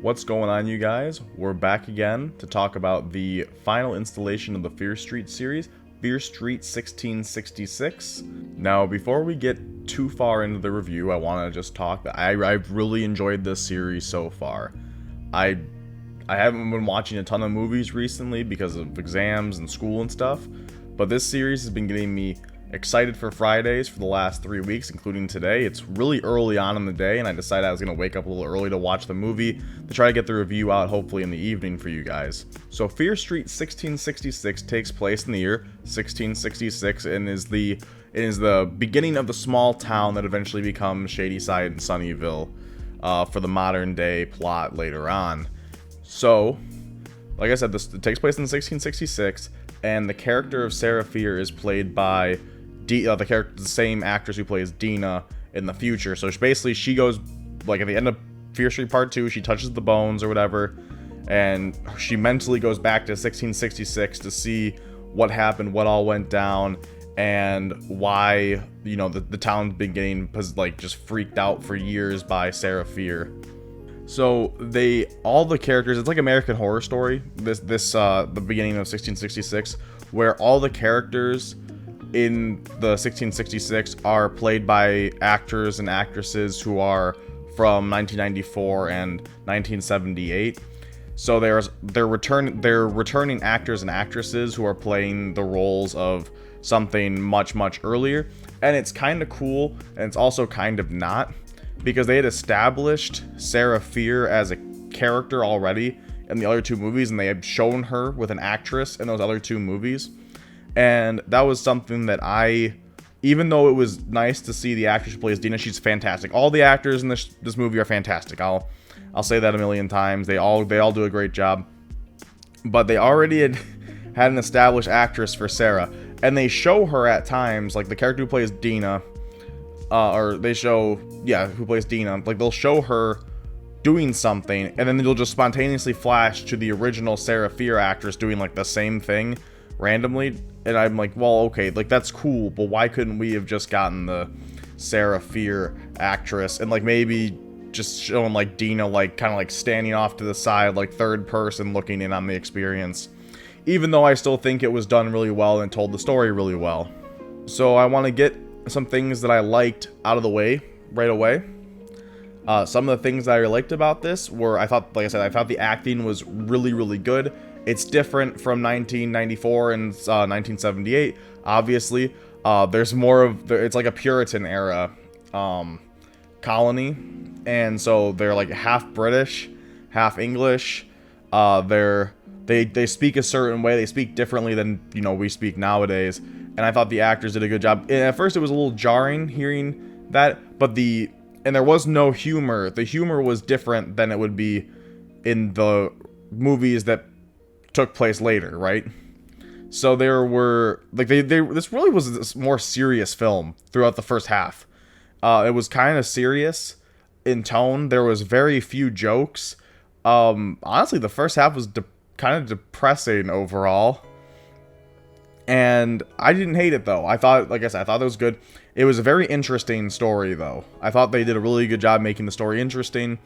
What's going on, you guys? We're back again to talk about the final installation of the Fear Street series, Fear Street 1666. Now, before we get too far into the review, I want to just talk that I've really enjoyed this series so far. I haven't been watching a ton of movies recently because of exams and school and stuff, but this series has been getting me excited for Fridays for the last 3 weeks, including today. It's really early on in the day, and I decided I was going to wake up a little early to watch the movie to try to get the review out hopefully in the evening for you guys. So Fear Street 1666 takes place in the year 1666 and is the beginning of the small town that eventually becomes Shadyside and Sunnyville for the modern day plot later on. So, like I said, it takes place in 1666, and the character of Sarah Fear is played by the same actress who plays Dina in the future. So she goes, like, at the end of Fear Street Part 2, she touches the bones or whatever, and she mentally goes back to 1666 to see what happened, what all went down, and why, the town's been getting, just freaked out for years by Sarah Fear. So all the characters, it's like American Horror Story, the beginning of 1666, where all the characters in the 1666 are played by actors and actresses who are from 1994 and 1978. So they're returning actors and actresses who are playing the roles of something much, much earlier. And it's kind of cool, and it's also kind of not, because they had established Sarah Fear as a character already in the other two movies, and they had shown her with an actress in those other two movies. And that was something that even though it was nice to see the actress who plays Dina, she's fantastic. All the actors in this movie are fantastic. I'll say that a million times. They all do a great job. But they already had an established actress for Sarah, and they show her at times, like the character who plays Dina, who plays Dina, like they'll show her doing something, and then they'll just spontaneously flash to the original Sarah Fear actress doing like the same thing randomly. And I'm like, well, okay, like that's cool, but why couldn't we have just gotten the Sarah Fear actress and like maybe just showing like Dina like kind of like standing off to the side, like third person looking in on the experience, even though I still think it was done really well and told the story really well. So I want to get some things that I liked out of the way right away. Some of the things that I liked about this were, I thought the acting was really, really good. It's different from 1994 and 1978. Obviously, there's more of it's like a Puritan era colony, and so they're like half British, half English. They speak a certain way. They speak differently than we speak nowadays. And I thought the actors did a good job. And at first, it was a little jarring hearing that, but there was no humor. The humor was different than it would be in the movies that took place later, right? So there were this really was a more serious film throughout the first half. It was kind of serious in tone. There was very few jokes. Honestly, the first half was kind of depressing overall. And I didn't hate it, though. I thought it was good. It was a very interesting story, though. I thought they did a really good job making the story interesting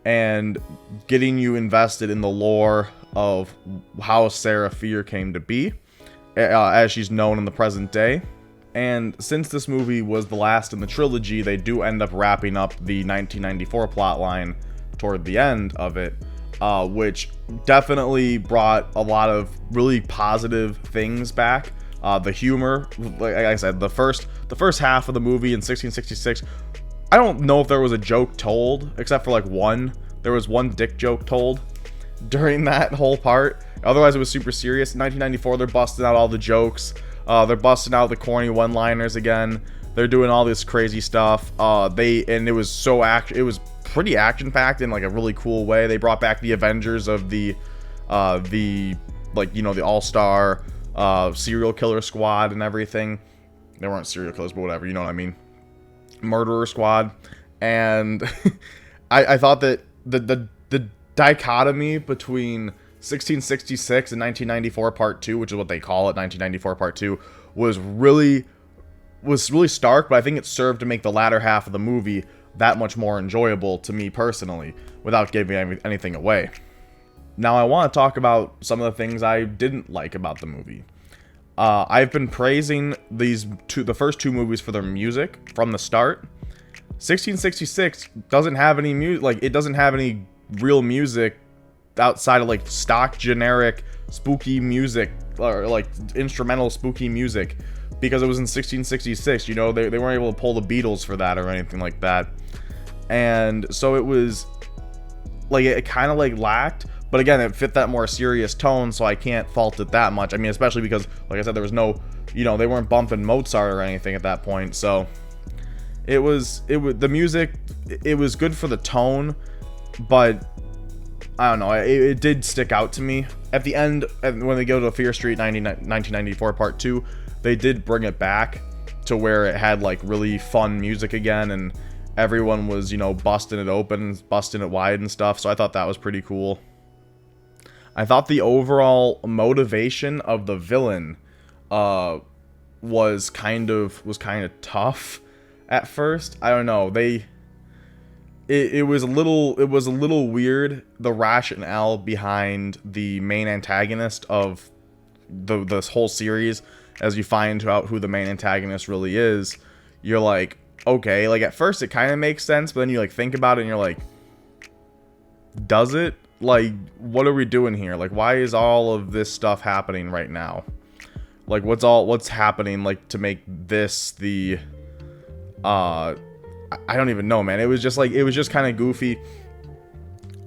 and getting you invested in the lore of how Sarah Fear came to be, as she's known in the present day. And since this movie was the last in the trilogy, they do end up wrapping up the 1994 plotline toward the end of it, which definitely brought a lot of really positive things back. The humor, like I said, the first half of the movie in 1666, I don't know if there was a joke told, except for like one. There was one dick joke told during that whole part. Otherwise, it was super serious. In 1994, they're busting out all the jokes. They're busting out the corny one-liners again. They're doing all this crazy stuff. It was pretty action-packed in like a really cool way. They brought back the Avengers of the all-star serial killer squad and everything. They weren't serial killers, but whatever, you know what I mean. Murderer squad. And I thought that the dichotomy between 1666 and 1994 Part 2, which is what they call it, 1994 Part 2, was really stark, but I think it served to make the latter half of the movie that much more enjoyable to me personally, without giving anything away. Now I want to talk about some of the things I didn't like about the movie. I've been praising the first two movies for their music from the start. 1666 doesn't have any music, like, it doesn't have any real music outside of like stock generic spooky music, or like instrumental spooky music, because it was in 1666. You know, they weren't able to pull the Beatles for that or anything like that, and so it was like, it kind of like lacked, but again, it fit that more serious tone, so I can't fault it that much. I mean, especially because, like I said, there was no, you know, they weren't bumping Mozart or anything at that point, so it was the music, it was good for the tone, but I don't know, it did stick out to me. At the end, when they go to Fear Street 1994 Part 2, they did bring it back to where it had like really fun music again, and everyone was, you know, busting it open, busting it wide and stuff, so I thought that was pretty cool. I thought the overall motivation of the villain was kind of tough at first. I don't know, it was a little weird, the rationale behind the main antagonist of this whole series. As you find out who the main antagonist really is, you're like, okay, like at first it kind of makes sense, but then you like think about it and you're like, does it? Like, what are we doing here? Like, why is all of this stuff happening right now? Like, what's happening, like, to make this the I don't even know, man. It was just kind of goofy.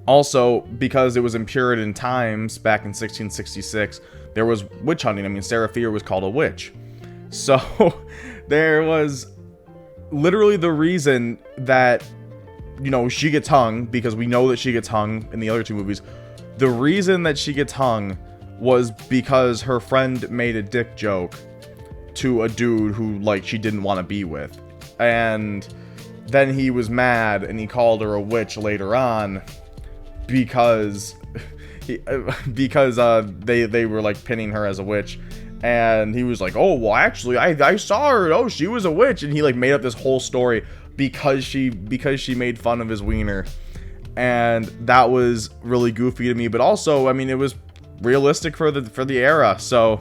Also, because it was in Puritan times back in 1666, there was witch hunting. I mean, Sarah Fear was called a witch. So there was literally the reason that, you know, she gets hung, because we know that she gets hung in the other two movies. The reason that she gets hung was because her friend made a dick joke to a dude who, like, she didn't want to be with. And then he was mad and he called her a witch later on because they were like pinning her as a witch, and he was like, oh well, actually I saw her, oh, she was a witch, and he like made up this whole story because she made fun of his wiener, and that was really goofy to me. But also, I mean, it was realistic for the era, so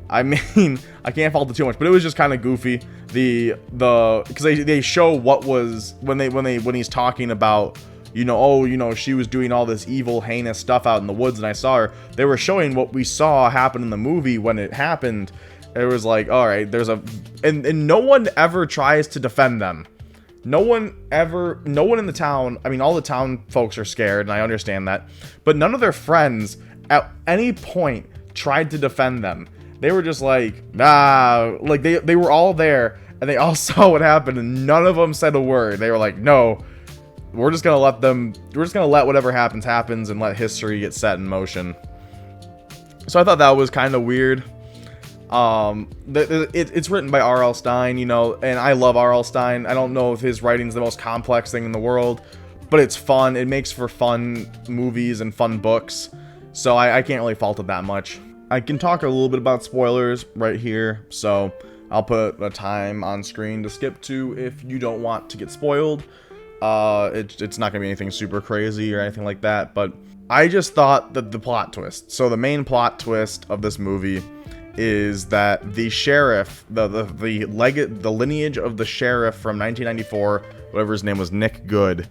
I mean, I can't fault it too much, but it was just kind of goofy. Because they show what was when he's talking about, you know, oh, you know, she was doing all this evil, heinous stuff out in the woods and I saw her. They were showing what we saw happen in the movie when it happened. It was like, all right, and no one ever tries to defend them. No one in the town, I mean, all the town folks are scared, and I understand that, but none of their friends at any point tried to defend them. They were just like, nah, like they were all there and they all saw what happened and none of them said a word. They were like, no, we're just gonna let whatever happens and let history get set in motion. So I thought that was kind of weird. It's written by R.L. Stine, you know, and I love R.L. Stine. I don't know if his writing's the most complex thing in the world, but it's fun. It makes for fun movies and fun books. So I can't really fault it that much. I can talk a little bit about spoilers right here, so I'll put a time on screen to skip to if you don't want to get spoiled. It's not gonna be anything super crazy or anything like that, but I just thought that the plot twist. So the main plot twist of this movie is that the sheriff, the lineage of the sheriff from 1994, whatever his name was, Nick Good,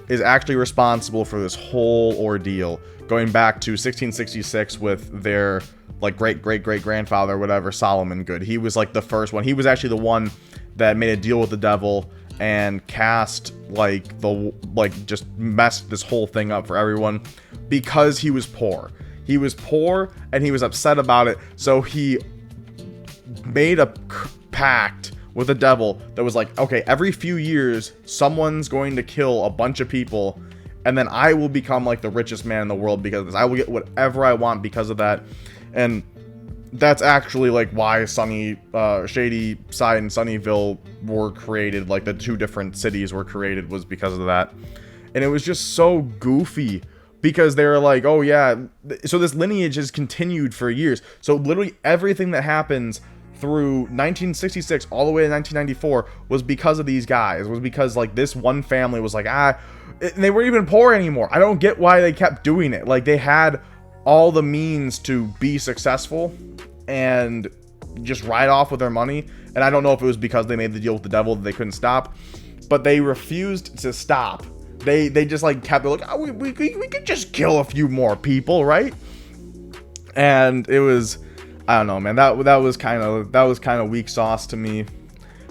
is actually responsible for this whole ordeal, going back to 1666 with their like great grandfather, whatever, Solomon Good. He was like the first one. He was actually the one that made a deal with the devil and cast just messed this whole thing up for everyone because he was poor. He was poor and he was upset about it, so he made a pact with the devil that was like, okay, every few years someone's going to kill a bunch of people, and then I will become like the richest man in the world because of this. I will get whatever I want because of that. And that's actually like why Shady Side and Sunnyvale were created, like the two different cities were created, was because of that. And it was just so goofy because they were like, oh yeah, so this lineage has continued for years. So literally everything that happens through 1966 all the way to 1994 was because of these guys. It was because like this one family was like, and they weren't even poor anymore. I don't get why they kept doing it. Like they had all the means to be successful and just ride off with their money. And I don't know if it was because they made the deal with the devil that they couldn't stop, but they refused to stop. They just like kept like, oh, we could just kill a few more people, right? And it was, I don't know, man. That was kind of weak sauce to me,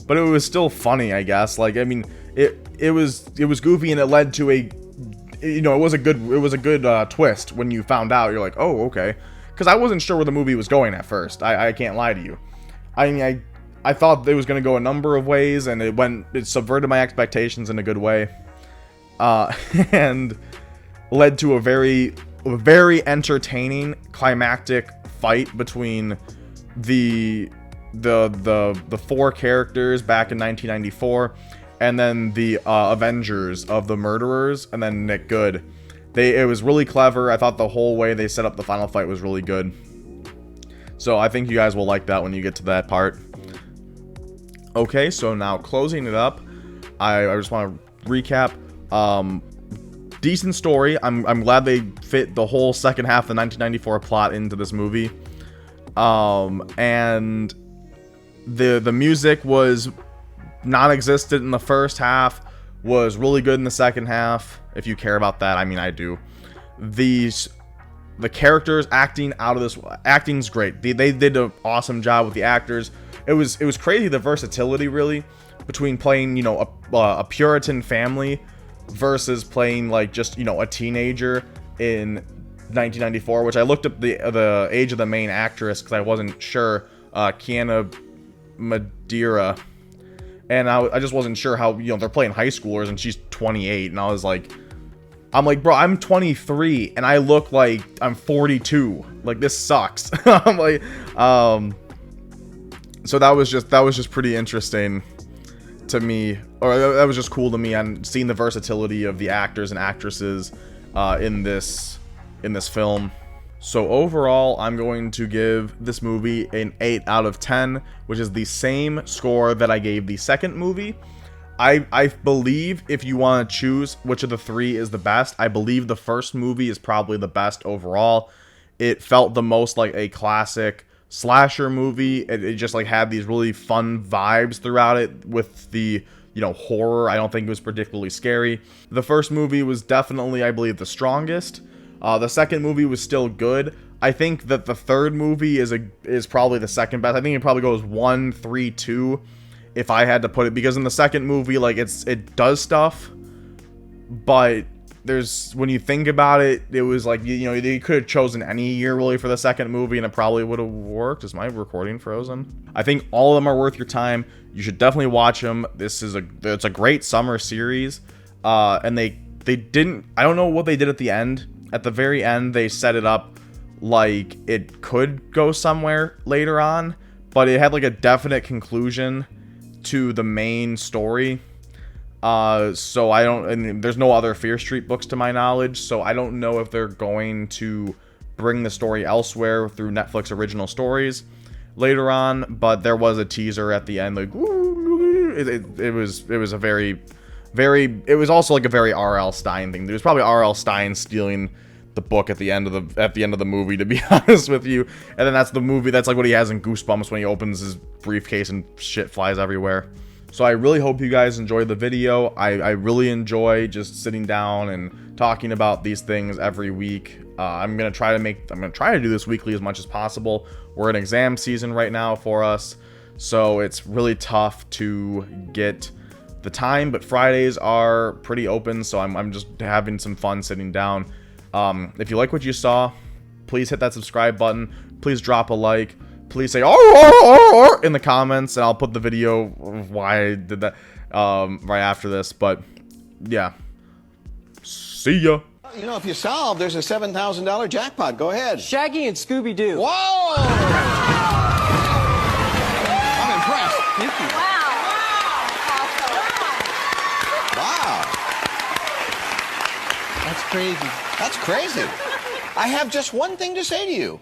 but it was still funny, I guess. Like, I mean, it was goofy, and it led to a, you know, it was a good twist when you found out. You're like, oh, okay, because I wasn't sure where the movie was going at first. I can't lie to you. I mean, I thought it was gonna go a number of ways, and it subverted my expectations in a good way, and led to a very entertaining climactic fight between the four characters back in 1994, and then the Avengers of the murderers, and then Nick Good. It was really clever. I thought the whole way they set up the final fight was really good. So I think you guys will like that when you get to that part. Okay, so now closing it up, I just want to recap. Decent story. I'm glad they fit the whole second half of the 1994 plot into this movie. And the music was non-existent in the first half, was really good in the second half. If you care about that, I mean, I do. The characters acting's great. They did an awesome job with the actors. It was crazy, the versatility really between playing, you know, a Puritan family versus playing like just, you know, a teenager in 1994, which I looked up the age of the main actress because I wasn't sure, Kiana Madeira, and I just wasn't sure how, you know, they're playing high schoolers and she's 28, and I'm like, bro, I'm 23 and I look like I'm 42. Like, this sucks. I'm like, so that was just pretty interesting to me, or that was just cool to me, on seeing the versatility of the actors and actresses in this film. So overall, I'm going to give this movie an 8 out of 10, which is the same score that I gave the second movie. I believe if you want to choose which of the three is the best, I believe the first movie is probably the best overall. It felt the most like a classic slasher movie. It just like had these really fun vibes throughout it with the, you know, horror. I don't think it was particularly scary. The first movie was definitely, I believe, the strongest. The second movie was still good. I think that the third movie is probably the second best. I think it probably goes 1, 3, 2 if I had to put it, because in the second movie, like, it does stuff, but when you think about it, it was like, you know, they could have chosen any year really for the second movie and it probably would have worked. Is my recording frozen? I think all of them are worth your time. You should definitely watch them. It's a great summer series. And they didn't, I don't know what they did at the end. At the very end, they set it up like it could go somewhere later on, but it had like a definite conclusion to the main story. So I don't, and there's no other Fear Street books to my knowledge, so I don't know if they're going to bring the story elsewhere through Netflix original stories later on, but there was a teaser at the end, like, it was a very, it was also like a very R.L. Stine thing. There was probably R.L. Stine stealing the book at the end of the movie, to be honest with you. And then that's the movie, that's like what he has in Goosebumps when he opens his briefcase and shit flies everywhere. So I really hope you guys enjoyed the video. I really enjoy just sitting down and talking about these things every week. I'm gonna try to do this weekly as much as possible. We're in exam season right now for us, so it's really tough to get the time, but Fridays are pretty open, so I'm just having some fun sitting down. If you like what you saw, please hit that subscribe button. Please drop a like. Please say "oh" in the comments, and I'll put the video of why I did that right after this. But yeah, see ya. You know, if you solve, there's a $7,000 jackpot. Go ahead. Shaggy and Scooby-Doo. Whoa! I'm impressed. Thank you. Wow. That's crazy. That's crazy. I have just one thing to say to you.